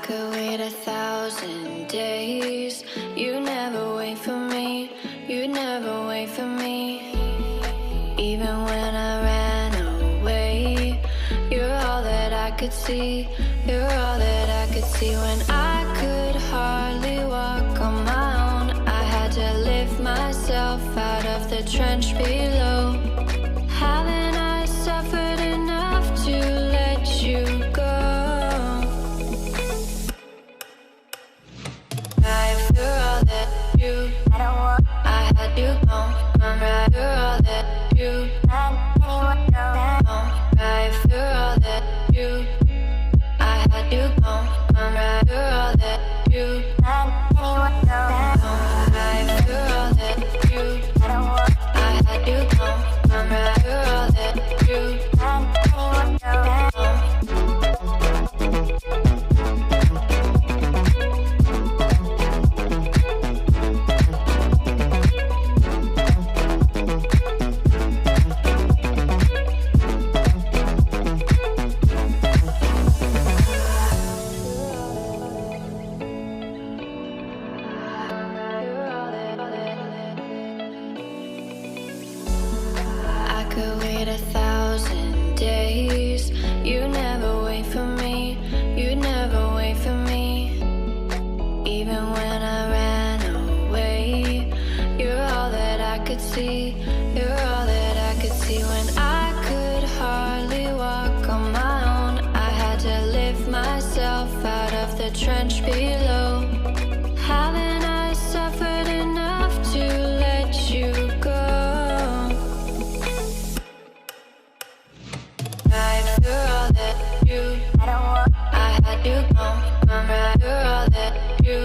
could wait 1,000 days. You never wait for me, you never wait for me. Even when I ran away, you're all that I could see, you're all that I could see. When I could hardly walk on my own, I had to lift myself out of the trench below. Haven't I suffered enough to let you go? You're all that you, I had you gone. I'm right, you're all that you, right, you're all that you, I had you gone. I'm right, you're all that you, right, you're all that you, I had you gone. I'm right, you're all that you. I could wait 1,000 days. You never wait for me, you never wait for me. Even when I ran away, you're all that I could see, you're all that I could see. When I could hardly walk on my own, I had to lift myself out of the trench below. Haven't I suffered enough to let you go? You're all that you, I had you gone. I'm right, you're all that you.